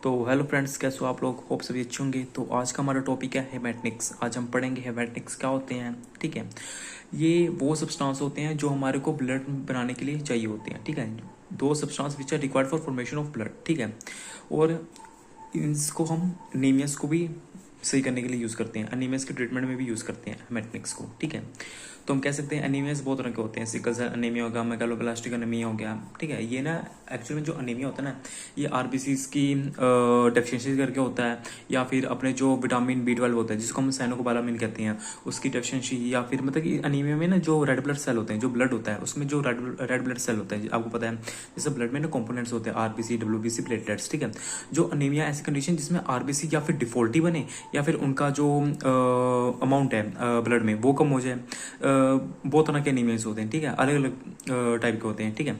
तो hello friends, कैसे हो आप लोग? होप सभी अच्छे होंगे। तो आज का हमारा टॉपिक है हेमेटनिक्स। आज हम पढ़ेंगे हेमेटनिक्स क्या होते हैं। ठीक है, ये वो सब्सटेंस होते हैं जो हमारे को ब्लड बनाने के लिए चाहिए होते हैं। ठीक है, those substance which are required for formation of blood. ठीक है, और इसको हम एनीमियास को भी सही करने के लिए यूज़ करते हैं, एनीमियास के ट्रीटमेंट में भी यूज़ करते हैं हेमेटनिक्स को। ठीक है, तो हम कह सकते हैं एनीमियास बहुत तरह के होते हैं। सिकल सेल एनीमिया हो गया, मेगालोब्लास्टिक एनीमिया हो गया। ठीक है, ये ना एक्चुअली में जो एनीमिया होता है ना, ये आरबीसीज की डेफिशिएंसी करके होता है, या फिर अपने जो विटामिन बी 12 होता है जिसको हम साइनोकोबालामिन कहते हैं उसकी डेफिशिएंसी, या फिर मतलब कि एनीमिया में ना जो रेड ब्लड सेल होते हैं, जो ब्लड होता है उसमें जो रेड ब्लड सेल होता है, आपको पता है जैसे ब्लड में ना कंपोनेंट्स होते हैं आरबीसी, डब्ल्यूबीसी, प्लेटलेट्स। ठीक है, जो अनीमिया ऐसी कंडीशन जिसमें आरबीसी या फिर डिफॉल्टी बने या फिर उनका जो अमाउंट है ब्लड में वो कम हो जाए। बहुत तरह के एनीमियाज होते हैं। ठीक है, अलग अलग टाइप के होते हैं। ठीक है,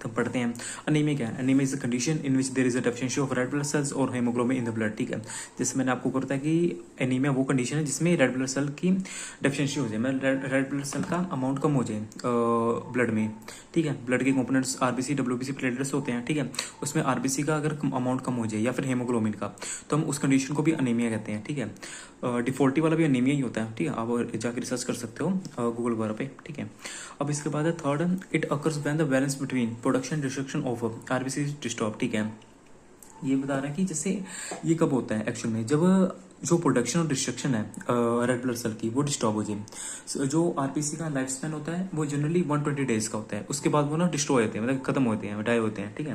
तब पढ़ते हैं अनीमिया क्या है। Anaemia is a condition in which there is a deficiency of red blood cells और हीमोग्लोबिन इन द ब्लड। ठीक है, जैसे मैंने आपको करता है कि एनीमिया वो कंडीशन है जिसमें रेड ब्लड सेल की डेफिशिएंसी हो जाए, मतलब रेड ब्लड सेल का अमाउंट कम हो जाए ब्लड में। ठीक है, ब्लड के कंपोनेंट्स आरबीसी, डब्ल्यूबीसी, प्लेटलेट्स होते हैं। ठीक है, उसमें आरबीसी का अगर अमाउंट कम हो जाए या फिर हीमोग्लोबिन का, तो हम उस कंडीशन को भी अनीमिया कहते हैं। ठीक है, डिफॉल्टी वाला भी अनीमिया ही होता है। ठीक है, आप जाकर रिसर्च कर सकते हो गूगल वगैरह पे। ठीक है, अब इसके बाद है third, it occurs when the balance between production destruction of RBC disturb. ठीक है, ये बता रहा है कि जैसे ये कब होता है एक्चुअल में, जब जो प्रोडक्शन और डिस्ट्रक्शन है रेड ब्लड सेल की वो डिस्टर्ब हो जाए। जो आरबीसी का लाइफ स्पैन होता है वो जनरली 120 डेज का होता है, उसके बाद वो ना डिस्ट्रॉय होते हैं, मतलब खत्म होते हैं, डाई होते हैं। ठीक है,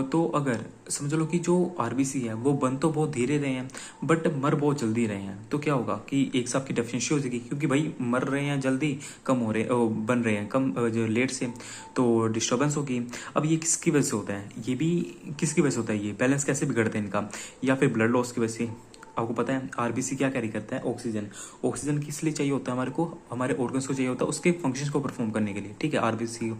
तो अगर समझ लो कि जो आरबीसी है वो बन तो बहुत धीरे रहे हैं बट मर बहुत जल्दी रहे हैं, तो क्या होगा कि एक साथ की डेफिशिएंसी हो जाएगी, क्योंकि भाई मर रहे हैं जल्दी, कम हो रहे बन रहे हैं कम जो लेट से, तो डिस्टर्बेंस होगी। अब ये किसकी वजह से होता है, ये भी किसकी वजह से होता है, ये बैलेंस कैसे बिगड़ते हैं इनका, या फिर ब्लड लॉस की वजह से। आपको पता है आरबीसी क्या कैरी करता है, ऑक्सीजन। ऑक्सीजन किस लिए चाहिए होता है हमारे को, हमारे ऑर्गन्स को चाहिए होता है उसके फंक्शंस को परफॉर्म करने के लिए। ठीक है, आरबीसी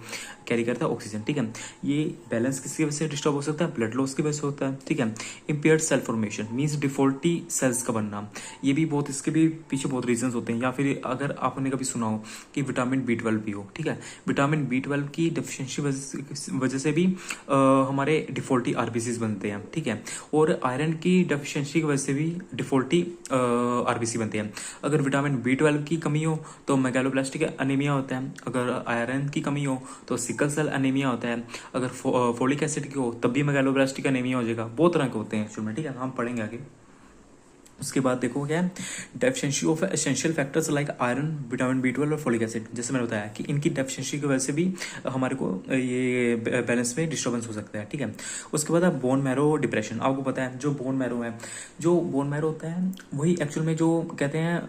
कैरी करता है ऑक्सीजन। ठीक है, ये बैलेंस किसकी वजह से डिस्टर्ब हो सकता है, ब्लड लॉस की वजह से होता है। ठीक है, इम्पेयर्ड सेल फॉर्मेशन मीन्स डिफॉल्टी सेल्स का बनना, ये भी बहुत, इसके भी पीछे बहुत रीजन होते हैं। या फिर अगर आपने कभी सुना हो कि विटामिन बी 12 भी हो। ठीक है, विटामिन बी 12 की डेफिशिएंसी वजह से भी हमारे डिफॉल्टी आरबीसी बनते हैं। ठीक है, और आयरन की डेफिशिएंसी की वजह से भी डिफॉल्टी आरबीसी बनते हैं। अगर विटामिन बी 12 की कमी हो तो मेगालोब्लास्टिक एनीमिया होता है, अगर आयरन की कमी हो तो सिकल सेल एनीमिया होता है, अगर फोलिक एसिड की हो तब भी मेगालोब्लास्टिक एनीमिया हो जाएगा। बहुत तरह के होते हैं एक्चुअल में। ठीक है, हम पढ़ेंगे आगे। उसके बाद देखो क्या है, deficiency of essential factors like iron, vitamin B 12 और फोलिक एसिड। जैसे मैंने बताया कि इनकी डेफिशिएंसी की वजह से भी हमारे को ये बैलेंस में डिस्टर्बेंस हो सकता है। ठीक है, उसके बाद है बोन मैरो डिप्रेशन। आपको पता है जो बोन मैरो है, जो बोन मैरो होता है वही एक्चुअल में जो कहते हैं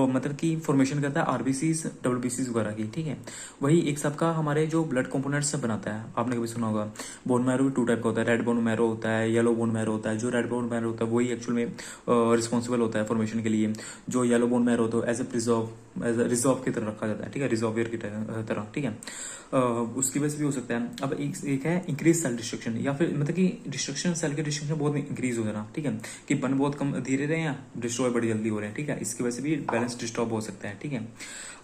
मतलब कि फॉर्मेशन करता है आरबीसीज, डब्ल्यूबीसीज वगैरह की। ठीक है, वही एक सबका हमारे जो ब्लड कंपोनेंट्स से बनाता है। आपने कभी सुना होगा बोन मैरो भी 2 टाइप का होता है, रेड बोन मैरो होता है, येलो बोन मैरो होता है। जो रेड बोन मैरो होता है वही एक्चुअल में रिस्पॉन्सिबल होता है फॉर्मेशन के लिए। जो येलो बोन मैरो होता है एज ए रिजर्व की तरह रखा जाता है। ठीक है, रिजर्वियर की तरह। ठीक है, उसकी वजह से भी हो सकता है। अब एक है इंक्रीज सेल डिस्ट्रक्शन, या फिर मतलब कि डिस्ट्रक्शन, सेल के डिस्ट्रक्शन बहुत इंक्रीज हो जाना। ठीक है, कि बन बहुत कम धीरे रहे हैं, डिस्ट्रॉय बड़ी जल्दी हो रहे हैं। ठीक है, इसकी वजह से भी बैलेंस डिस्टर्ब हो सकता है। ठीक है,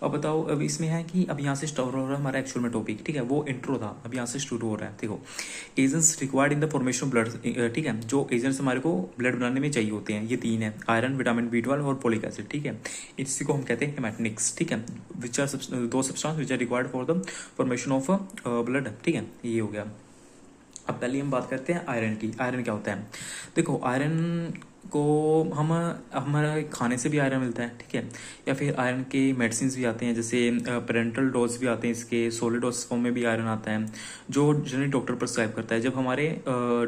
अब बताओ, अब इसमें है कि अब यहाँ से स्टार्ट हो रहा है हमारा एक्चुअल में टॉपिक। ठीक है, वो इंट्रो था, अब यहाँ से शुरू हो रहा है। देखो, agents required in the formation of blood. ठीक है, जो एजेंट्स हमारे को ब्लड बनाने में चाहिए होते हैं ये 3 है, आयरन, विटामिन बी 12 और फोलिक एसिड। ठीक है, इसी को हम कहते हैं हेमेटनिक्स। ठीक है, which are those substance which are required for the formation of blood. ठीक है, ये हो गया। अब पहले हम बात करते हैं आयरन की। आयरन क्या होता है, देखो आयरन को हम हमारे खाने से भी आयरन मिलता है। ठीक है, या फिर आयरन के मेडिसिन भी आते हैं, जैसे पेरेंटल डोज भी आते हैं, इसके सोलिड डोज फॉर्म में भी आयरन आता है जो जनरली डॉक्टर प्रिस्क्राइब करता है। जब हमारे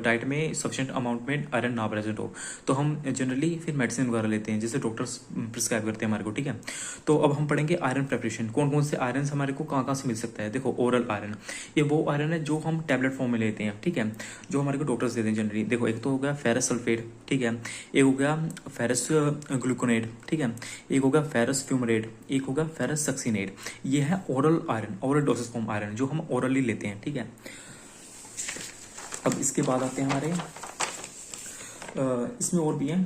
डाइट में सफिशिएंट अमाउंट में आयरन ना प्रेजेंट हो तो हम जनरली फिर मेडिसिन वगैरह लेते हैं जैसे डॉक्टर्स प्रिस्क्राइब करते हैं हमारे को। ठीक है, तो अब हम पढ़ेंगे आयरन प्रेपरेशन, कौन कौन से आयरन हमारे को कहाँ कहाँ से मिल सकता है। देखो, ओरल आयरन, ये वो आयरन है जो हम टैबलेट फॉर्म में लेते हैं। ठीक है, जो हमारे को डॉक्टर्स देते हैं जनरली। देखो, एक तो हो गया फेरस सल्फेट। ठीक है, एक हो गया फेरस ग्लूकोनेट। ठीक है, एक हो गया फेरस फ्यूमरेट, एक हो गया फेरस सक्सीनेट। ये है oral iron, oral dosage form iron जो हम ओरली लेते हैं। ठीक है, अब इसके बाद आते हैं हमारे इसमें और भी हैं,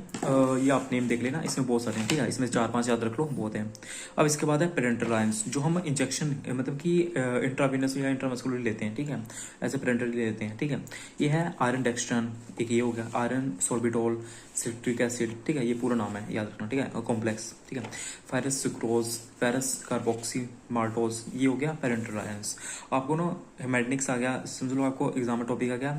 ये आप नेम देख लेना, इसमें बहुत सारे हैं, ठीक है, इसमें 4-5 याद रख लो, बहुत हैं। अब इसके बाद है पेरेंटल आयंस, जो हम इंजेक्शन मतलब कि इंट्रावीनस या इंट्रामस्कुलर लेते हैं, ठीक है, ऐसे पेरेंटल लेते हैं, ठीक है। ये है आयरन डेक्सट्रन, एक ये हो गया आयरन सोर्बिटोल सिट्रिक एसिड, ठीक है, ये पूरा नाम है, याद रखना, ठीक है, कॉम्प्लेक्स, ठीक है। Ferrous sucrose, ferrous carboxy maltose, ये हो गया पेरेंटल आयंस। आपको ना हेमेटनिक्स आ गया, समझ लो आपको एग्जाम में टॉपिक आ गया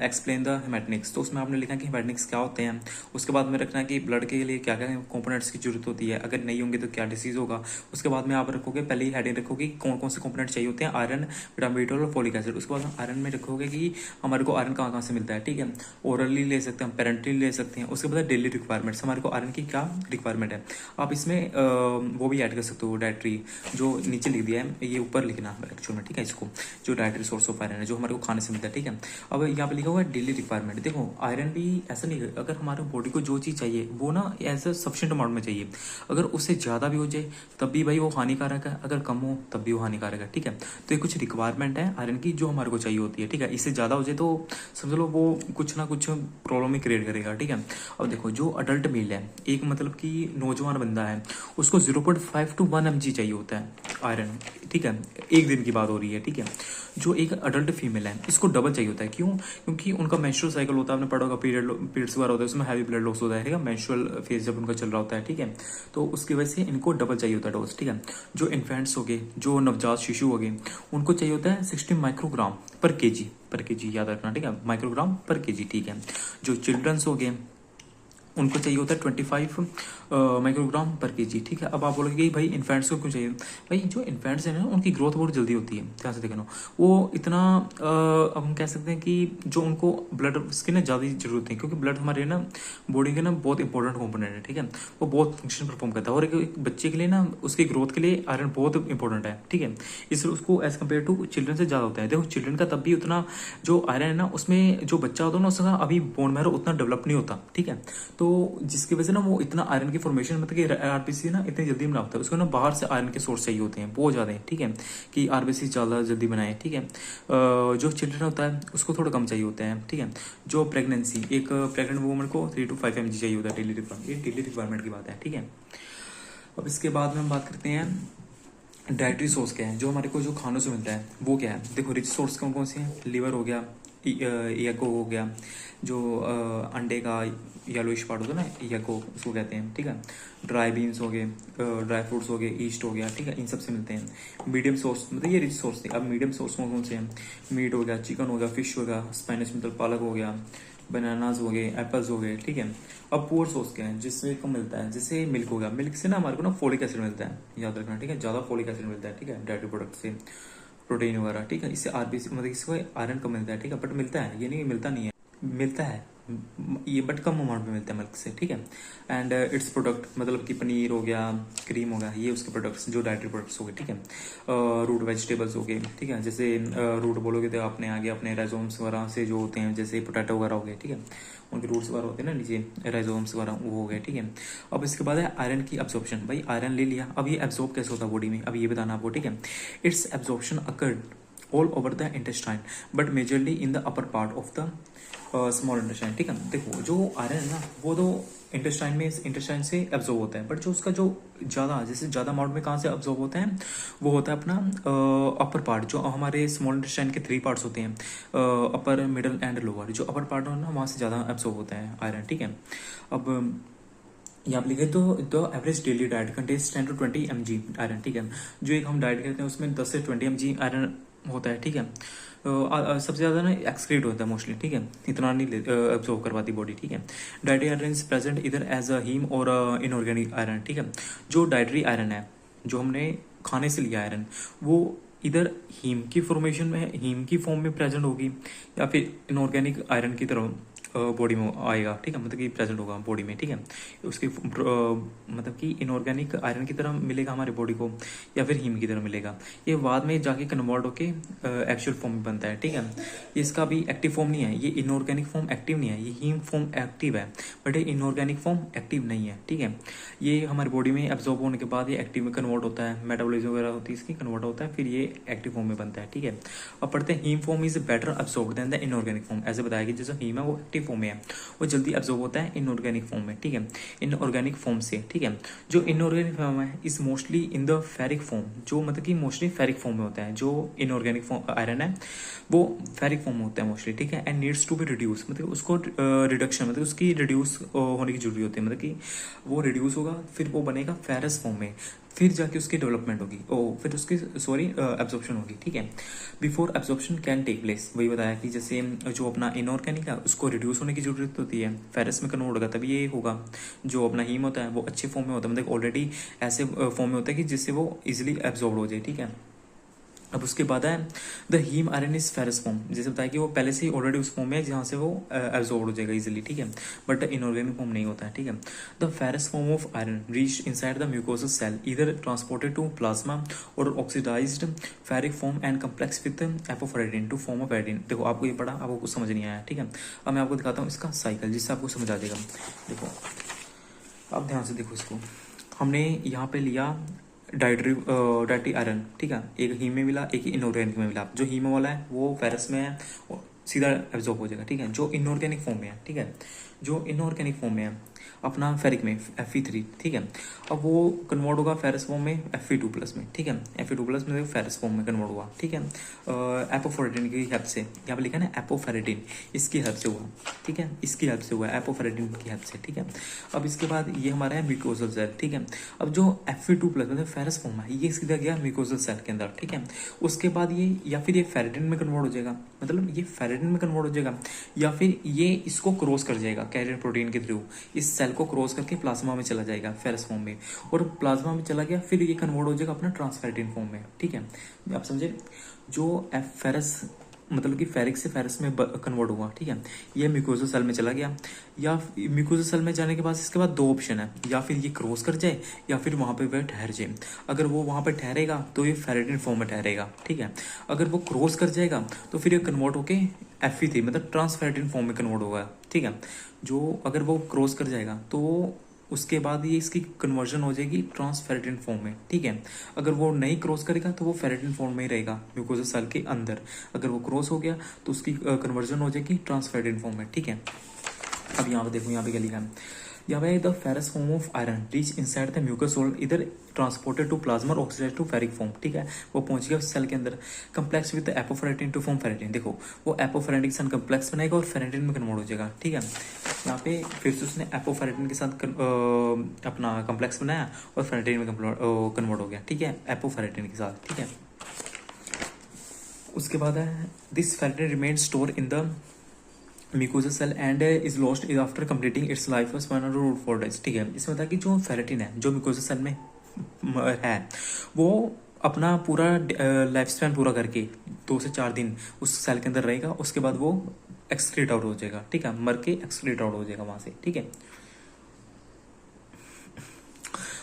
एक्सप्लेन द हेमेटनिक्स, तो उसमें आपने लिखा कि हेमेटनिक्स क्या होते हैं। उसके बाद में रखना है कि ब्लड के लिए क्या क्या कंपोनेंट्स की जरूरत होती है, अगर नहीं होंगे तो क्या डिसीज होगा। उसके बाद में आप रखोगे, पहले ही हेडिंग रखोगे कौन कौन से कंपोनेंट चाहिए होते हैं, आयरन, विटामिन बी12 और फोलिक एसिड। उसके बाद आयरन में रखोगे कि हमारे को आयरन कहाँ कहाँ से मिलता है, ठीक है, ओरली ले सकते हैं, पेरेंटली ले सकते हैं। उसके बाद डेली रिक्वायरमेंट्स, हमारे को आयरन की क्या रिक्वायरमेंट है, आप इसमें वो भी ऐड कर सकते हो, डाइट्री, जो नीचे लिख दिया है ये ऊपर लिखना एक्चुअल में, ठीक है, इसको जो डाइट्री सोर्स ऑफ आयरन है जो हमारे को खाने से मिलता है, ठीक है। अब यहाँ पे लिखा हुआ है डेली रिक्वायरमेंट, देखो आयरन भी ऐसा नहीं है, अगर हमारे बॉडी को जो चीज़ चाहिए वो ना ऐसा सफिशिएंट अमाउंट में चाहिए, अगर उससे ज़्यादा भी हो जाए तब भी भाई वो हानिकारक है, अगर कम हो तब भी वो हानिकारक है, ठीक है। तो ये कुछ रिक्वायरमेंट है आयरन की जो हमारे को चाहिए होती है, ठीक है, इससे ज़्यादा हो जाए तो समझ लो वो कुछ ना कुछ प्रॉब्लम ही क्रिएट करेगा, ठीक है। अब देखो जो अडल्ट मेल है, एक मतलब कि नौजवान बंदा है, उसको 0.5 to 1 mg चाहिए होता है आयरन, ठीक है, एक दिन की बात हो रही है, ठीक है। जो एक अडल्ट फीमेल है इसको डबल चाहिए होता है, क्यों, क्योंकि उनका मेंस्ट्रुअल साइकिल होता है, आपने पढ़ा होगा, पीरियड्स वगैरह होता है, उसमें हैवी ब्लड लॉस होता है, ठीक है, मेंस्ट्रुअल फेज जब उनका चल रहा होता है, ठीक है, तो उसकी वजह से इनको डबल चाहिए होता है डोज, ठीक है। जो इन्फेंट्स हो गए, जो नवजात शिशु हो गए, उनको चाहिए होता है 60 माइक्रोग्राम पर केजी, याद रखना, ठीक है, माइक्रोग्राम पर केजी, ठीक है। जो चिल्ड्रंस हो गए उनको चाहिए होता है 25 माइक्रोग्राम पर केजी, ठीक है। अब आप बोलोगे कि भाई इन्फेंट्स को क्यों चाहिए, भाई जो इन्फेंट्स हैं ना उनकी ग्रोथ बहुत जल्दी होती है, ध्यान से देखना, वो इतना अब हम कह सकते हैं कि जो उनको ब्लड की ना ज़्यादा जरूरत है, क्योंकि ब्लड हमारे ना बॉडी के ना बहुत इंपॉर्टेंट कॉम्पोनेंट है, ठीक है, वो बहुत फंक्शन परफॉर्म करता है, और एक बच्चे के लिए ना उसकी ग्रोथ के लिए आयरन बहुत इंपॉर्टेंट है, ठीक है, इसलिए उसको एज कम्पेयर टू चिल्ड्रन से ज़्यादा होता है। देखो चिल्ड्रन का तब भी उतना जो आयरन है ना उसमें जो बच्चा होता है ना उसका अभी बोन मैरो उतना डेवलप नहीं होता, ठीक है, तो जिसकी वजह से ना वो इतना आयरन की फॉर्मेशन मतलब कि आरबीसी ना इतनी जल्दी बना होता है, उसको ना बाहर से आयरन के सोर्स चाहिए होते हैं बहुत ज़्यादा, ठीक है, कि आरबीसी ज़्यादा जल्दी बनाए, ठीक है। जो चिल्ड्रन होता है उसको थोड़ा कम चाहिए होता है, ठीक है। जो प्रेगनेंसी, एक प्रेगनेंट वूमन को 3 to 5 mg चाहिए होता है डेली रिक्वायरमेंट, ये डेली रिक्वायरमेंट की बात है, ठीक है। अब इसके बाद में हम बात करते हैं डाइटरी सोर्स क्या है, जो हमारे को जो खानों से मिलता है वो क्या है। देखो रिच सोर्स कौन कौन से हैं, लिवर हो गया, एगो हो गया, जो अंडे का येलोइश पार्ट होता है ना एगो उसको कहते हैं, ठीक है। ड्राई बीन्स हो गए, ड्राई फ्रूट्स हो गए, ईस्ट हो गया, ठीक है, इन सब से मिलते हैं। मीडियम सोर्स मतलब ये रिच सोर्स थे। अब मीडियम सोर्स कौन कौन से हैं, मीट हो गया, चिकन हो गया, फिश हो गया, स्पाइनच मतलब पालक हो गया, बनानाज हो गए, एप्पल्स हो गए, ठीक है। अब पुअर सोर्स क्या है, जिसमें को मिलता है, जैसे मिल्क हो गया, मिल्क से ना हमारे को ना फोलिक एसिड मिलता है, याद रखना, ठीक है, ज़्यादा फोलिक एसिड मिलता है, ठीक है, डायरी प्रोडक्ट से, प्रोटीन वगैरह, ठीक है। इससे आरबीसी मतलब इसको आयरन कम मिलता है, ठीक है, बट मिलता है, ये नहीं मिलता नहीं है, मिलता है ये, बट कम अमाउंट में मिलता है मिल्क से, ठीक है। एंड इट्स प्रोडक्ट मतलब कि पनीर हो गया, क्रीम हो गया, ये उसके प्रोडक्ट्स जो डाइटरी प्रोडक्ट्स हो गए, ठीक है। रूट वेजिटेबल्स हो गए, ठीक है, जैसे रूट बोलोगे तो आपने आगे अपने राइजोम्स वगैरह से जो होते हैं, जैसे पोटैटो वगैरह हो गए, ठीक है, उनके रूट्स वगैरह होते हैं ना नीचे, राइजोम्स वगैरह वो हो गए, ठीक है। अब इसके बाद है आयरन की एब्जॉर्प्शन, भाई आयरन ले लिया, अब ये एब्जॉर्ब कैसे होता है बॉडी में, अब ये बताना आपको, ठीक है। It's absorption occurred all over the intestine but majorly in the upper part of the small intestine, ठीक है। देखो जो आयरन है ना वो तो इंटेस्टाइन से एब्जॉर्ब होता है, बट जो उसका जो ज़्यादा जैसे ज़्यादा अमाउंट में कहाँ से एब्जॉर्ब होता है, वो होता है अपना अपर पार्ट, जो हमारे स्मॉल इंटेस्टाइन के 3 पार्ट्स होते हैं, अपर मिडल एंड लोअर, जो अपर पार्ट है ना वहाँ से ज़्यादा एब्जॉर्ब होता है आयरन, ठीक है। अब यहाँ लिखे तो the average daily diet contains 10 to 20 mg iron, ठीक है। जो एक हम डाइट करते हैं उसमें 10 से 20 mg आयरन होता है, ठीक है। सबसे ज़्यादा ना एक्सक्रीट होता है मोस्टली, ठीक है, इतना नहीं एब्जॉर्ब करवाती बॉडी, ठीक है। डाइटरी आयरन इज प्रेजेंट इधर एज अ हीम और इनऑर्गेनिक आयरन, ठीक है। जो डाइटरी आयरन है जो हमने खाने से लिया आयरन, वो इधर हीम की फॉर्मेशन में, हीम की फॉर्म में प्रेजेंट होगी, या फिर इनऑर्गेनिक आयरन की तरह बॉडी में आएगा, ठीक है, मतलब कि प्रेजेंट होगा बॉडी में, ठीक है। उसकी मतलब कि इनऑर्गेनिक आयरन की तरह मिलेगा हमारी बॉडी को, या फिर हीम की तरह मिलेगा। ये बाद में जाके कन्वर्ट होके एक्चुअल फॉर्म में बनता है, ठीक है। इसका भी एक्टिव फॉर्म नहीं है, ये इनऑर्गेनिक फॉर्म एक्टिव नहीं है, ये हीम फॉर्म एक्टिव है, बट ये इनऑर्गेनिक फॉर्म एक्टिव नहीं है, ठीक है। ये हमारी बॉडी में एब्जॉर्ब होने के बाद ये एक्टिव में कन्वर्ट होता है, मेटाबॉलिज्म वगैरह होती है इसकी, कन्वर्ट होता है, फिर ये एक्टिव फॉर्म में बनता है, ठीक है। अब पढ़ते हैं haem form is better absorb than the inorganic form. ऐसे बताया कि जैसे हीम है वो एक्टिव फॉर्म में है, वो जल्दी अब्सॉर्ब होता है इनऑर्गेनिक फॉर्म में, ठीक है, इनऑर्गेनिक फॉर्म से, ठीक है। जो इनऑर्गेनिक फॉर्म है is mostly in the ferric form, जो मतलब कि मोस्टली फेरिक फॉर्म में होता है। जो इनऑर्गेनिक फॉर्म आयरन है वो फेरिक फॉर्म में होता है मोस्टली, ठीक है। And needs to be reduce, मतलब उसको रिडक्शन मतलब उसकी रिड्यूस होने की जरूरी होती है, मतलब कि वो रिड्यूस होगा फिर वो बनेगा फेरस फॉर्म में, फिर जाके उसकी डेवलपमेंट होगी, फिर उसकी सॉरी एब्जॉर्प्शन होगी, ठीक है। Before absorption can take place, वही बताया कि जैसे जो अपना इनऑर्गेनिक है उसको रिड्यूस होने की जरूरत होती है, फेरस में कन्वर्ट होगा तभी ये होगा। जो अपना हीम होता है वो अच्छे फॉर्म में होता है, मतलब ऑलरेडी ऐसे फॉर्म में होता है कि जिससे वो इजिली एब्जॉर्ब हो जाए, ठीक है। अब उसके बाद है the haem iron is ferrous form, जैसे बताया कि वो पहले से ही ऑलरेडी उस फॉर्म में है जहाँ से वो एब्जॉर्ब हो जाएगा इजीली, ठीक है। बट इनऑर्गेनिक फॉर्म नहीं होता है, ठीक है। The ferrous form of iron reach inside the mucosal cell either transported to plasma और oxidised ferric form and complex with apoferritin to form of एडिन। देखो आपको ये पढ़ा, आपको कुछ समझ नहीं आया, ठीक है। अब मैं आपको दिखाता हूँ इसका साइकिल जिससे आपको समझ आ जाएगा। देखो आप ध्यान से देखो इसको, हमने यहाँ पे लिया डाइट्री आयरन, ठीक है, एक हीम में मिला एक इनऑर्गेनिक में मिला। जो हीम वाला है वो फेरस में है, वो सीधा एब्जॉर्ब हो जाएगा, ठीक है। जो इनऑर्गेनिक फॉर्म में है, ठीक है, जो इनऑर्गेनिक फॉर्म में है अपना फेरिक में Fe3, ठीक है। अब वो कन्वर्ट होगा फेरस फॉर्म में Fe2+ में, ठीक है। Fe2+ में फेरस फॉर्म में कन्वर्ट हुआ, ठीक है, एपोफेरेटिन की हेल्प से। यहाँ पे लिखा है ना एपोफेरेटिन, इसकी हेल्प से हुआ, ठीक है, इसकी हेल्प से हुआ एपोफेरेटिन की हेल्प से, ठीक है। अब इसके बाद ये हमारा है म्यूकोजल सेल, ठीक है। अब जो Fe2+ मतलब फेरस फॉर्म है ये सीधा गया म्यूकोजल सेल के अंदर, ठीक है। उसके बाद ये या फिर ये फेरेटिन में कन्वर्ट हो जाएगा, मतलब ये फेरेटिन में कन्वर्ट हो जाएगा, या फिर ये इसको क्रॉस कर जाएगा कैरियर प्रोटीन के थ्रू, इस सेल को क्रॉस करके प्लाज्मा में चला जाएगा फेरस फॉर्म में, और प्लाज्मा में चला गया फिर ये कन्वर्ट हो जाएगा अपना ट्रांसफेरेटिन फॉर्म में, ठीक है। आप समझे, जो फेरस मतलब कि फेरिक से फेरस में कन्वर्ट हुआ, ठीक है, ये म्यूकोजल सेल में चला गया। या म्यूकोजल सेल में जाने के बाद इसके बाद दो ऑप्शन है, या फिर ये क्रॉस कर जाए या फिर वहाँ पे वह ठहर जाए। अगर वो वहाँ पे ठहरेगा तो ये फेरेटिन फॉर्म में ठहरेगा, ठीक है। अगर वो क्रॉस कर जाएगा तो फिर ये कन्वर्ट होके Fe3 मतलब ट्रांसफेरेटिन फॉर्म में कन्वर्ट होगा, ठीक है। जो अगर वो क्रॉस कर जाएगा तो उसके बाद ये इसकी कन्वर्जन हो जाएगी ट्रांसफेरेटिन फॉर्म में, ठीक है। अगर वो नहीं क्रॉस करेगा तो वो फेरेटिन फॉर्म में ही रहेगा म्यूकोजल सेल के अंदर। अगर वो क्रॉस हो गया तो उसकी कन्वर्जन हो जाएगी ट्रांसफेरेटिन फॉर्म में, ठीक है। अब यहाँ पे देखो, यहाँ पे क्या लिखा है, यहाँ पे the ferrous form of iron reach inside the mucosal इधर ट्रांसपोर्टेड टू प्लाज्मा और ऑक्सीडाइज्ड टू फेरिक फॉर्म, ठीक है। वो पहुंच गया सेल के अंदर, complex with apoferritin to form ferritin. देखो वो एपोफेरेटिन के साथ कम्प्लेक्स बनाएगा और फेरेटिन में कन्वर्ट हो जाएगा, ठीक है। यहाँ पे फिर से उसने एपोफेरेटिन के साथ अपना कम्प्लेक्स बनाया और फेरेटिन में कन्वर्ट हो गया, ठीक है, एपोफेरेटिन के साथ, ठीक है। उसके बाद है this ferritin remain store in the mucosal cell and is lost is after completing its life 104 days, ठीक है। इसमें था कि जो फेरेटिन है जो म्यूकोजल सेल में है वो अपना पूरा लाइफ स्पैन पूरा करके 2 से 4 दिन उस सेल के अंदर रहेगा, उसके बाद वो एक्सक्रीट आउट हो जाएगा, ठीक है, मर के एक्सक्रीट आउट हो जाएगा वहां से, ठीक है।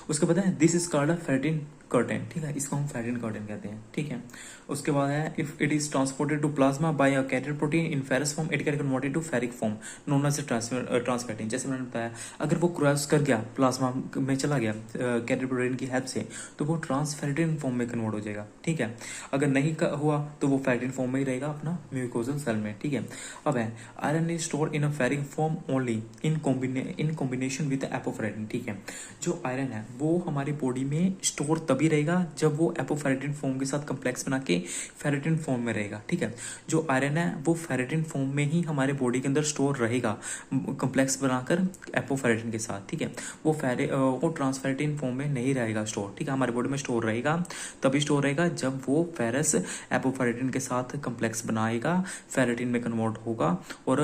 उसके बाद है this is called a ferritin curtain, ठीक है, इसको हम फेरेटिन कर्टेन कहते हैं, ठीक है। उसके बाद है if it is transported to plasma by a carrier protein in ferrous form it can converted to ferric form known as transferrin. जैसे मैंने बताया अगर वो क्रॉस कर गया प्लाज्मा में चला गया कैरियर प्रोटीन की हेल्प से तो वो ट्रांसफेरेटिन फॉर्म में कन्वर्ट हो जाएगा, ठीक है। अगर नहीं हुआ तो वो फेरेटिन फॉर्म में ही रहेगा अपना म्यूकोजल सेल में, ठीक है। अब है iron is store in a ferric form only in combination with एपोफेरेटिन, ठीक है। जो आयरन है वो हमारी बॉडी में स्टोर तभी रहेगा जब वो एपोफेरेटिन फॉर्म के साथ कम्प्लेक्स बना के फेरेटिन फॉर्म में रहेगा, ठीक है। जो आयरन है वो फेरेटिन फॉर्म में ही हमारे बॉडी के अंदर स्टोर रहेगा कम्प्लेक्स बनाकर एपोफेरेटिन के साथ, ठीक है। वो ट्रांसफेरेटिन फॉर्म में नहीं रहेगा स्टोर, ठीक है। हमारे बॉडी में स्टोर रहेगा तभी स्टोर रहेगा जब वो फेरस एपोफेरेटिन के साथ कम्प्लेक्स बनाएगा, फेरेटिन में कन्वर्ट होगा और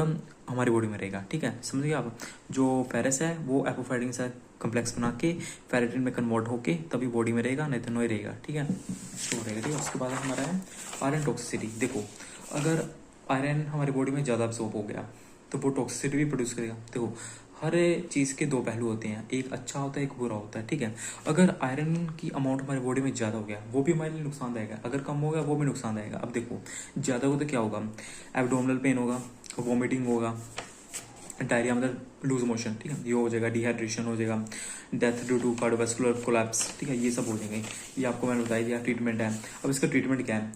हमारी बॉडी में रहेगा, ठीक है। समझ गए आप, जो फेरस है वो एपोफेरेटिन के साथ कम्प्लेक्स बना के फेरेटिन में कन्वर्ट होके तभी बॉडी में रहेगा, नहीं तो नहीं रहेगा, ठीक है, स्टोर रहेगा, ठीक है। उसके बाद हमारा है आयरन टॉक्सिसिटी। देखो अगर आयरन हमारी बॉडी में ज़्यादा अब्सॉर्ब हो गया तो वो टॉक्सिसिटी भी प्रोड्यूस करेगा। देखो हर चीज़ के दो पहलू होते हैं, एक अच्छा होता है एक बुरा होता है, ठीक है। अगर आयरन की अमाउंट हमारी बॉडी में ज़्यादा हो गया वो भी हमारे लिए नुकसानदायक है, अगर कम हो गया वो भी नुकसानदायक है। अब देखो ज़्यादा हो तो क्या होगा, एब्डोमिनल पेन होगा, वॉमिटिंग होगा, डायरिया मतलब लूज मोशन, ठीक है, ये हो जाएगा, डिहाइड्रेशन हो जाएगा, death due to cardiovascular collapse, ठीक है, ये सब हो जाएंगे। ये आपको मैंने बताया दिया ट्रीटमेंट है। अब इसका ट्रीटमेंट क्या है,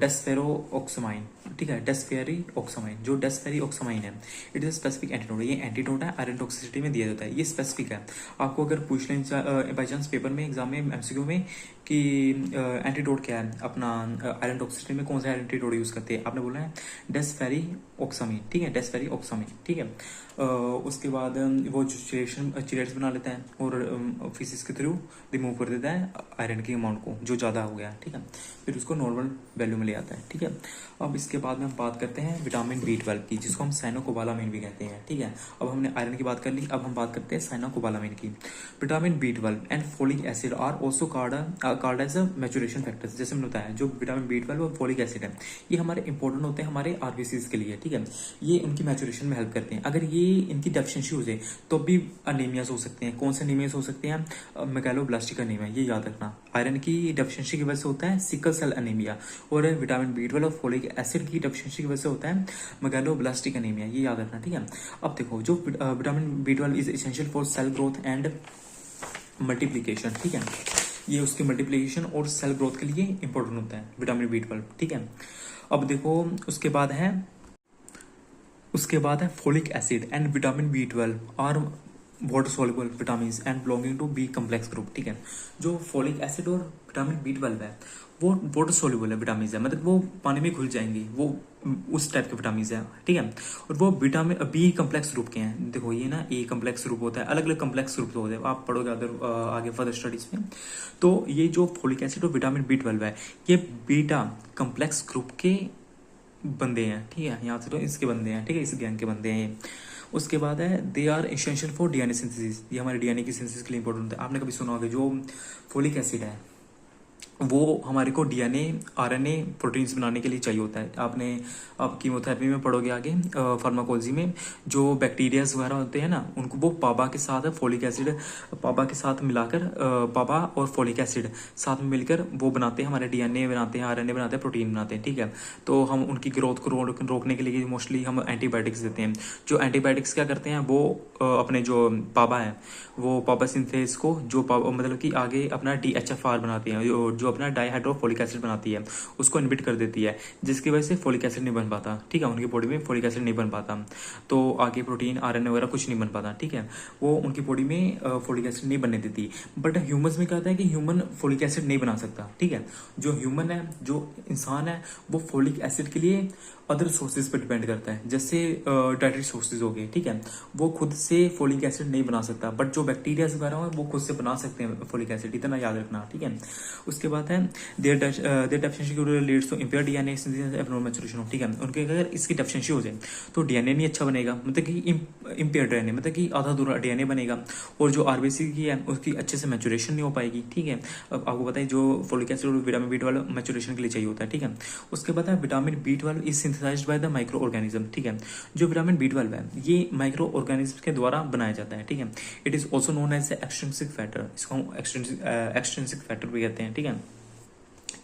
डेस्फेरोक्सामाइन, ठीक है, डेस्फेरिओक्सामाइन। जो डेस्फेरिओक्सामाइन है इट इज स्पेसिफिक एंटीडोट, ये एंटीडोट है, आयरन टॉक्सिसिटी में दिया जाता है, ये स्पेसिफिक है। आपको अगर पूछ लें बाई चांस पेपर में, एग्जाम में, एमसीक्यू में कि एंटीडोट क्या है अपना आयरन टॉक्सिसिटी में, कौन सा एंटीडोट यूज करते हैं, आपने बोला है डेस्फेरिओक्सामाइन, ठीक है, डेस्फेरिओक्सामाइन, ठीक है। उसके बाद वो चिलेट्स बना लेता है और फिजिक्स के थ्रू रिमूव कर देता है आयरन के अमाउंट को जो ज़्यादा हो गया, ठीक है, फिर उसको नॉर्मल वैल्यू में ले आता है, ठीक है। अब इसके बाद में हम बात करते हैं विटामिन B12 की, जिसको हम साइनोकोबालामिन भी कहते हैं, ठीक है। अब हमने आयरन की बात कर ली, अब हम बात करते हैं साइनोकोबालामिन की। Vitamin B12 and folic acid are also called as a maturation factors. जैसे मैंने बताया जो विटामिन B12 और फोलिक एसिड है ये हमारे इंपॉर्टेंट होते हैं हमारे आरबीसीज के लिए, ठीक है, ये उनकी मैचुरेशन में हेल्प करते हैं। अगर ये इनकी डेफिशिएंसी हो जाए तो भी अनीमियाज हो सकते हैं। कौन से अनीमियाज हो सकते हैं, मेगालोब्लास्टिक अनीमिया, ये याद रखना। आयरन की डेफिशिएंसी की वजह से होता है सिकल सेल अनीमिया, और विटामिन B12 और फोलिक एसिड की डेफिशिएंसी की वजह से होता है मेगालोब्लास्टिक अनीमिया, ये याद रखना, ठीक है। अब देखो जो vitamin B12 is essential for sale growth and multiplication, ठीक है, ये उसके मल्टीप्लीकेशन और सेल ग्रोथ के लिए इंपॉर्टेंट होता है विटामिन B12, ठीक है। अब देखो उसके बाद है folic acid and vitamin B12 are water soluble vitamin and belonging to B complex group, ठीक है। जो फोलिक एसिड और विटामिन B12 है वो वाटर सॉल्युबल है विटामिन है, मतलब वो पानी में घुल जाएंगे, वो उस टाइप के विटामिन है, ठीक है। और वो विटामिन बी कम्प्लेक्स ग्रुप के हैं। देखो ये ना ए कम्प्लेक्स ग्रुप होता है, अलग अलग कम्प्लेक्स ग्रुप होते हैं, आप पढ़ोगे अदर आगे फर्दर स्टडीज में। तो ये जो फोलिक एसिड और विटामिन B12 है ये बीटा कम्प्लेक्स ग्रुप के बंदे हैं, ठीक है, यहाँ से तो इसके बंदे हैं, ठीक है, इस गैंग के बंदे हैं ये। उसके बाद है they are essential for DNA synthesis, ये हमारे डीएनए की सिंथेसिस के लिए इंपॉर्टेंट है। आपने कभी सुना होगा जो फोलिक एसिड है वो हमारे को डीएनए आरएनए प्रोटीन्स बनाने के लिए चाहिए होता है। आप कीमोथेरेपी में पढ़ोगे आगे फार्माकोलॉजी में, जो बैक्टीरियाज वगैरह होते हैं ना उनको वो पाबा के साथ फोलिक एसिड पाबा के साथ मिलाकर पाबा और फोलिक एसिड साथ में मिलकर वो बनाते हैं, हमारे डीएनए बनाते हैं, आरएनए बनाते हैं, प्रोटीन बनाते हैं, ठीक है। तो हम उनकी ग्रोथ को रोकने के लिए मोस्टली हम एंटीबायोटिक्स देते हैं। जो एंटीबायोटिक्स क्या करते हैं वो अपने जो पाबा है वो पाबा सिंथेस को जो मतलब कि आगे अपना DHFR बनाती है, जो अपना डाईहाइड्रोफोलिक एसिड बनाती है उसको इनहिबिट कर देती है, जिसकी वजह से फोलिक एसिड नहीं बन पाता, ठीक है, उनकी बॉडी में फोलिक एसिड नहीं बन पाता, तो आगे प्रोटीन आरएनए वगैरह कुछ नहीं बन पाता, ठीक है, वो उनकी बॉडी में फोलिक एसिड नहीं बनने देती। बट ह्यूमंस में क्या होता है कि ह्यूमन फोलिक एसिड नहीं बना सकता, ठीक है। जो ह्यूमन है, जो इंसान है, वो फोलिक एसिड के लिए अदर सोर्सेज पर डिपेंड करता है, जैसे डाइटरी सोर्सेज हो गए, ठीक है, वो खुद से फोलिक एसिड नहीं बना सकता। बट जो बैक्टीरिया वगैरह है वो खुद से बना सकते हैं फोलिक एसिड, इतना याद रखना, ठीक है। उसके बाद है their deficiency leads to impair DNA synthesis abnormal maturation, ठीक है। उनके अगर इसकी डेफिशिएंसी हो जाए तो डीएनए नहीं अच्छा बनेगा, मतलब कि इंपेयर डीएनए, मतलब कि आधा अधूरा डीएनए बनेगा, और जो आरबीसी की है उसकी अच्छे से मैच्योरेशन नहीं हो पाएगी, ठीक है। अब आपको पता है जो फोलिक एसिड और विटामिन B12 मैच्योरेशन के लिए चाहिए होता है, ठीक है। उसके बाद है vitamin B12 is synthesized by the micro organism, ठीक है। जो विटामिन B12 है ये माइक्रो ऑर्गेनिज्म के द्वारा बनाया जाता है, ठीक है। It is also known as extrinsic factor, इसको हम एक्सट्रिंसिक फैक्टर भी कहते हैं, ठीक है।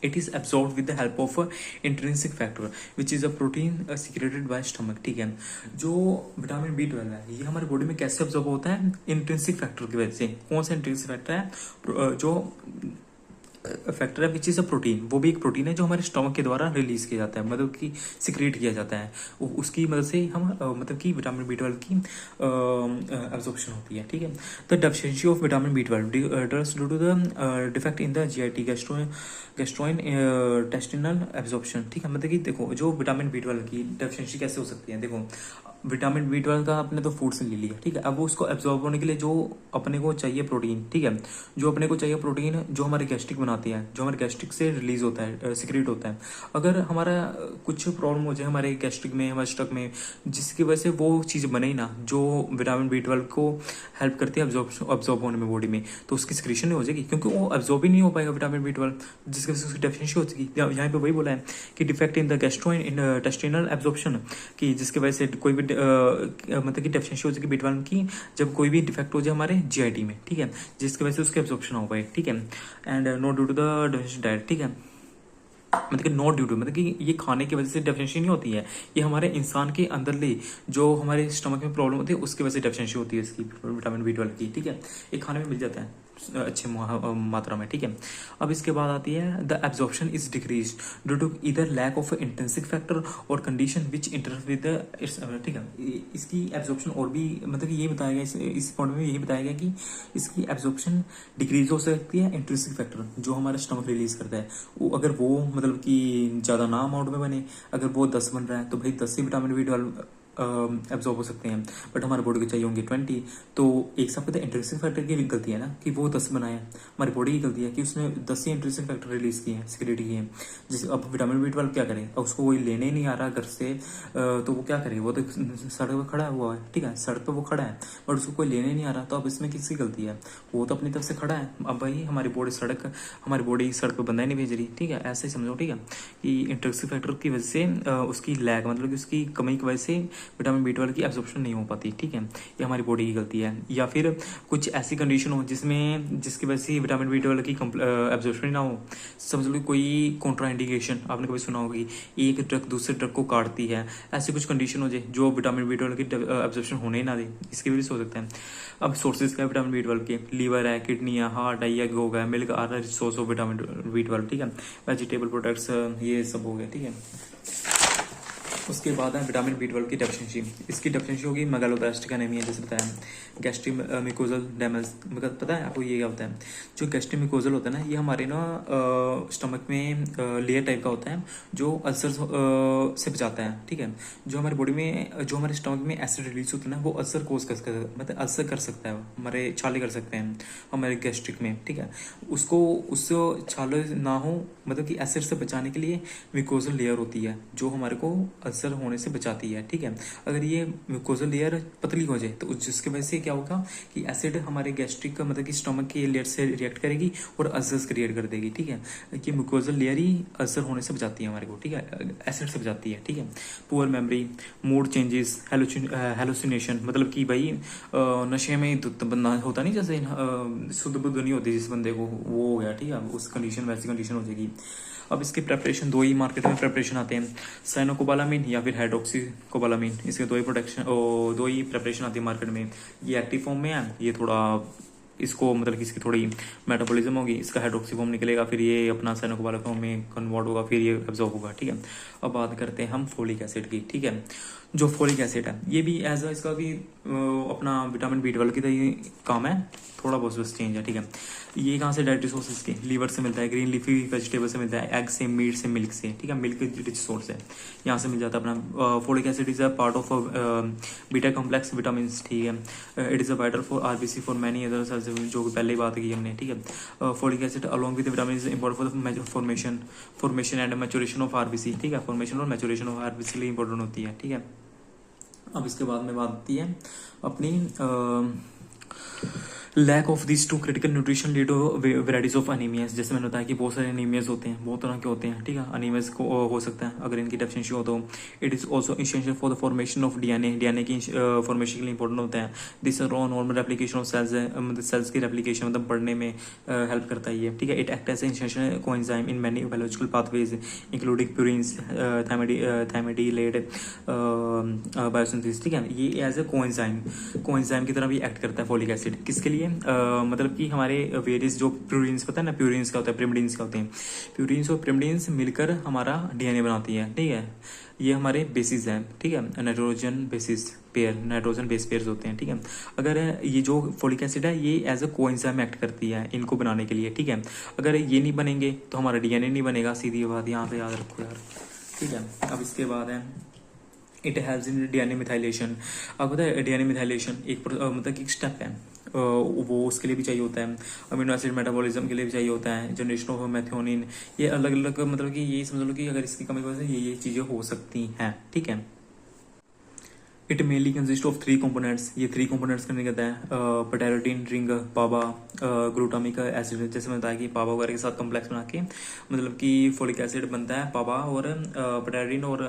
It is absorbed with the help of intrinsic factor which is a protein secreted by stomach, ठीक है। जो विटामिन B12 है ये हमारी बॉडी में कैसे अब्जॉर्ब होता है, इंट्रिंसिक फैक्टर की वजह से। कौन सा इंट्रिंसिक फैक्टर है, जो फैक्टर है विच इज अ प्रोटीन, वो भी एक प्रोटीन है जो हमारे स्टमक के द्वारा रिलीज किया जाता है, मतलब कि सिक्रेट किया जाता है, उसकी मदद से हम मतलब कि विटामिन B12 की एब्जॉर्प्शन होती है, ठीक है। The deficiency of vitamin B12 due to the defect in the GIT gastrointestinal absorption, ठीक है। मतलब कि देखो जो विटामिन B12 की डेफिशिएंसी कैसे हो सकती है, देखो विटामिन B12 का आपने तो फूड से ले लिया, ठीक है। अब वो उसको एब्जॉर्ब होने के लिए जो अपने को चाहिए प्रोटीन, ठीक है, जो अपने को चाहिए प्रोटीन जो हमारे गैस्ट्रिक बनाती है, जो हमारे गैस्ट्रिक से रिलीज होता है, सिक्रेट होता है। अगर हमारा कुछ प्रॉब्लम हो जाए हमारे गैस्ट्रिक में, हमारे स्टमक में, जिसकी वजह से वो चीज़ बने ही ना जो विटामिन B12 को हेल्प करती है अब्जॉर्ब होने में बॉडी में, तो उसकी सिक्रेशन नहीं हो जाएगी, क्योंकि वो अब्जॉर्ब ही नहीं हो पाएगा विटामिन B12, जिसकी वजह से उसकी डेफिशिएंसी हो जाएगी। यहाँ पे वही बोला है कि डिफेक्ट इन द गैस्ट्रोइन इंटेस्टिनल एब्जॉर्प्शन, की जिसकी वजह से कोई भी मतलब कि डेफिशिएंसी हो जाएगी B12 की जब कोई भी डिफेक्ट हो जाए हमारे GIT में, ठीक है, जिसकी वजह से उसके एब्जॉर्प्शन हो पाए, ठीक है। And not due to the diet, ठीक है। मतलब कि नॉट ड्यू टू, मतलब कि ये खाने की वजह से डेफिशिएंसी नहीं होती है, ये हमारे इंसान के अंदर ले जो हमारे स्टमक में प्रॉब्लम होती है उसकी वजह से डेफिशिएंसी होती है इसकी विटामिन B12 की, ठीक है। ये खाने में मिल जाता है अच्छे मात्रा में, ठीक है। अब इसके बाद आती है the absorption is decrease due to either lack of intrinsic factor और condition which interfere with the, ठीक है। इसकी एब्जॉर्प्शन और भी मतलब कि ये बताया गया इस पॉइंट में यही बताया गया कि इसकी एब्जॉर्प्शन डिक्रीज हो सकती है इंट्रिंसिक फैक्टर जो हमारा स्टमक रिलीज करता है वो, अगर वो मतलब कि ज़्यादा ना अमाउंट में बने, अगर वो 10 बन रहा है तो भाई 10 ही विटामिन B12 एब्जॉर्ब हो सकते हैं, बट हमारे बॉडी को चाहिए होंगे 20। तो एक सब कहते हैं इंट्रिंसिक फैक्टर की गलती है ना कि वो 10 बनाया, हमारी बॉडी की गलती है कि उसने 10 ही इंट्रिंसिक फैक्टर रिलीज किए हैं, सिक्रेट किए हैं। जैसे अब विटामिन B12 क्या करे, अब उसको कोई लेने ही नहीं आ रहा घर से, तो वो क्या करे, वो तो सड़क पर खड़ा हुआ है, ठीक है, सड़क पर वो खड़ा है बट उसको कोई लेने नहीं आ रहा, तो अब इसमें किसकी गलती है, वो तो अपनी तरफ से खड़ा है। अब भाई हमारी बॉडी सड़क पर बंदा ही नहीं भेज रही, ठीक है, ऐसे ही समझो, ठीक है, कि इंट्रिंसिक फैक्टर की वजह से उसकी लैग मतलब कि उसकी कमी की वजह से विटामिन B12 की एब्जॉर्प्शन नहीं हो पाती, ठीक है, ये हमारी बॉडी की गलती है। या फिर कुछ ऐसी कंडीशन हो जिसकी वजह से विटामिन B12 की एब्जॉर्प्शन ना हो, समझ लो कि कोई कॉन्ट्रा इंडिकेशन, आपने कभी सुना होगी एक ड्रग दूसरे ड्रग को काटती है, ऐसी कुछ कंडीशन हो जाए जो विटामिन B12 की एब्जॉर्प्शन होने ही ना दे, इसकी वजह से हो सकता है। अब सोर्सेज क्या है विटामिन B12 के, लीवर है, किडनी है, हार्ट है, एग हो गया, milk are source of vitamin B12, ठीक है, वेजिटेबल प्रोडक्ट्स ये सब हो गया, ठीक है। उसके बाद है विटामिन B12 की डेफिशिएंसी, इसकी डेफिशिएंसी होगी मेगालोब्लास्टिक एनीमिया, जैसे बताया गैस्ट्रोमिकोजल डैमेज, मतलब पता है आपको ये क्या होता है, जो गैस्ट्रोमिकोजल होता है ना ये हमारे ना स्टमक में लेयर टाइप का होता है जो अल्सर से बचाता है, ठीक है। जो हमारी बॉडी में जो हमारे स्टमक में एसिड रिलीज होता है ना वो अल्सर कोज कर सकता है, मतलब अल्सर कर सकता है, हमारे छाले कर सकते हैं हमारे गैस्ट्रिक में, ठीक है। उससे छाले ना हो मतलब कि एसिड से बचाने के लिए म्यूकोजल लेयर होती है जो हमारे को अल्सर होने से बचाती है, ठीक है। अगर ये म्यूकोजल लेयर पतली हो जाए तो जिसकी वजह से क्या होगा कि एसिड हमारे गैस्ट्रिक का मतलब कि स्टमक के लेयर से रिएक्ट करेगी और अल्सर्स क्रिएट कर देगी, ठीक है। ये म्यूकोजल लेयर ही अल्सर होने से बचाती है हमारे को, ठीक है, एसिड से बचाती है, ठीक है। Poor memory, mood changes, hallucination, मतलब कि भाई नशे में बंदा होता नहीं, जैसे शुद्ध बुद्ध नहीं होती जिस बंदे को, वो हो गया, ठीक है, उस कंडीशन वैसी कंडीशन हो जाएगी। अब इसकी प्रेपरेशन, दो ही मार्केट में प्रेपरेशन आते हैं, साइनोकोबालामिन या फिर हाइड्रोक्सीकोबालामिन, इसके दो ही प्रेपरेशन आती है मार्केट में। ये एक्टिव फॉर्म में है, ये थोड़ा इसको मतलब कि इसकी थोड़ी मेटाबॉलिज्म होगी, इसका हाइड्रोक्सी फॉर्म निकलेगा, फिर ये अपना साइनोकोबाला फॉर्म में कन्वर्ट होगा, फिर ये एब्जॉर्ब होगा, ठीक है। अब बात करते हैं हम फोलिक एसिड की, ठीक है। जो फोलिक एसिड है ये भी एज इसका भी अपना विटामिन B12 की तरह काम है, थोड़ा बहुत बस चेंज है, ठीक है। ये कहाँ से डाइटरी सोर्सेज के, लीवर से मिलता है, ग्रीन लीफी वेजिटेबल से मिलता है, एग से, मीट से, मिल्क से, ठीक है, मिल्क रिच सोर्स है, यहाँ से मिल जाता है अपना। Folic acid is a part of beta complex vitamin, ठीक है। It is a vital for RBC for many other cells, जो पहले ही बात की हमने, ठीक है। Folic acid along with vitamin is important for formation and maturation of RBC, ठीक है, फॉर्मेशन और मैचुरेशन ऑफ RBC के लिए इंपॉर्टेंट होती है, ठीक है। अब इसके बाद में बात आती है अपनी lack of this two critical nutrition lead to varieties of anaemias, जैसे मैंने बताया कि बहुत सारे अनीमियाज होते हैं, बहुत तरह के होते हैं, ठीक है। अनीमियाज को हो सकता है अगर इनकी डेफिशिएंसी हो तो। It is also essential for the formation of DNA की फॉर्मेशन के लिए इंपॉर्टेंट होता है। This for normal replication of cells है, मतलब सेल्स की रेप्लिकेशन मतलब बढ़ने में हेल्प करता है ये, ठीक है। It act as essential coenzyme in many biological pathways including purines, thymidylate biosynthesis, ठीक है। ये एज ए कोएंजाइम की तरह भी एक्ट करता है फोलिक एसिड, किसके लिए मतलब कि हमारे वेरियस जो प्यूरिन्स, पता है ना प्यूरिन्स क्या होता है, प्रिमिडिन्स क्या होते हैं, प्यूरिन्स और प्रिमिडिन्स मिलकर हमारा DNA बनाती है, ठीक है। ये हमारे बेसिस हैं, ठीक है, नाइट्रोजन बेस पेयर्स होते हैं, ठीक है। अगर ये जो फोलिक एसिड है ये एज अ कोएंजाइम एक्ट करती है इनको बनाने के लिए, ठीक है। अगर ये नहीं बनेंगे तो हमारा DNA नहीं बनेगा, सीधी बात, यहाँ पे याद रखो यार, ठीक है। अब इसके बाद है it helps in DNA methylation. अब पता है DNA मिथाइलेशन मतलब कि एक स्टेप है, वो उसके लिए भी चाहिए होता है। अमीनो एसिड मेटाबॉलिज्म के लिए भी चाहिए होता है, जनरेशन ऑफ मैथ्योनिन, ये अलग अलग मतलब कि ये समझ लो कि अगर इसकी कमी की वजह से ये चीज़ें हो सकती हैं, ठीक है। It mainly consist of 3 components. ये 3 कंपोनेंट्स करने कहते हैं पैटेरोटिन रिंग, पाबा, ग्लूटामिक एसिड। जैसे मैं बताया कि पाबा वगैरह के साथ कॉम्प्लेक्स बना के मतलब कि फोलिक एसिड बनता है पाबा और पैटेरोटिन और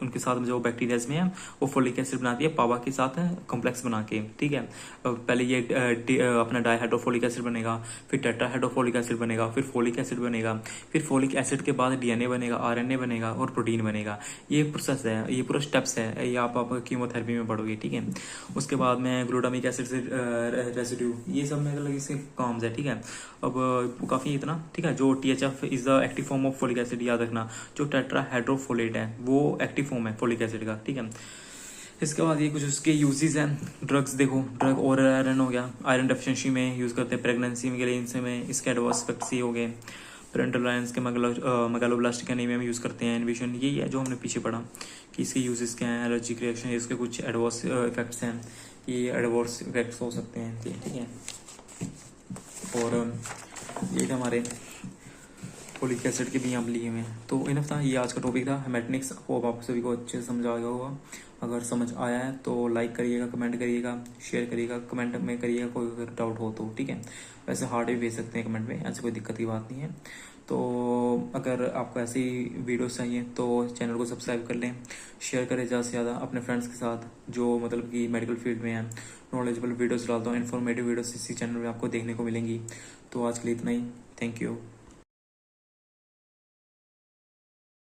उनके साथ जो बैक्टीरियाज में है वो फोलिक एसिड बनाती है पाबा के साथ कॉम्प्लेक्स बना के, ठीक है। पहले ये अपना डाईहाइड्रोफोलिक एसिड बनेगा, फिर टेट्राहाइड्रोफोलिक एसिड बनेगा, फिर फोलिक एसिड बनेगा, फिर फोलिक एसिड के बाद डीएनए बनेगा, आरएनए बनेगा और प्रोटीन बनेगा। ये प्रोसेस है, ये पूरा स्टेप्स है, ये आप कीमोथेरेपी में पढ़ोगे, ठीक है। उसके बाद में ग्लूटामिक एसिड से रेसिड्यू, ये सब में अलग इसके काम्स है, ठीक है। अब काफ़ी इतना, ठीक है। जो THF is the active form of folic acid, याद रखना। जो टेट्राहाइड्रोफोलेट है वो एक्टिव फॉर्म है फोलिक एसिड का, ठीक है। इसके बाद ये कुछ उसके यूजेस हैं। ड्रग्स देखो, ड्रग ओरल आयरन हो गया, आयरन डेफिशिएंसी में यूज़ करते हैं, प्रेगनेंसी के लिए इनसे इसके एडवर्स इफेक्ट्स ये हो गए। पेरेंटल लाइन्स के मेगालोब्लास्टिक एनीमिया में यूज़ करते हैं। एनविशन, यही है जो हमने पीछे पढ़ा कि इसके यूजेस क्या हैं। एलर्जिक रिएक्शन, इसके कुछ एडवर्स इफेक्ट्स हैं, ये एडवर्स इफेक्ट्स हो सकते हैं, ठीक है। और ये थे हमारे फोलिक एसिड के भी यहाँ लिए हुए हैं। तो इनफ था, ये आज का टॉपिक था हेमेटनिक्स। होप आप सभी को अच्छे से समझ आ गया होगा। अगर समझ आया है तो लाइक करिएगा, कमेंट करिएगा, शेयर करिएगा, कमेंट में करिएगा कोई अगर डाउट हो तो, ठीक है। वैसे हार्ड भी भेज सकते हैं कमेंट में, ऐसी कोई दिक्कत की बात नहीं है। तो अगर आपको ऐसी वीडियोस चाहिए तो चैनल को सब्सक्राइब कर लें, शेयर करें ज़्यादा से ज़्यादा अपने फ्रेंड्स के साथ जो मतलब कि मेडिकल फील्ड में है। नॉलेजेबल वीडियोस डालता हूँ, इन्फॉर्मेटिव वीडियोस इसी चैनल में आपको देखने को मिलेंगी। तो आज के लिए इतना ही, थैंक यू।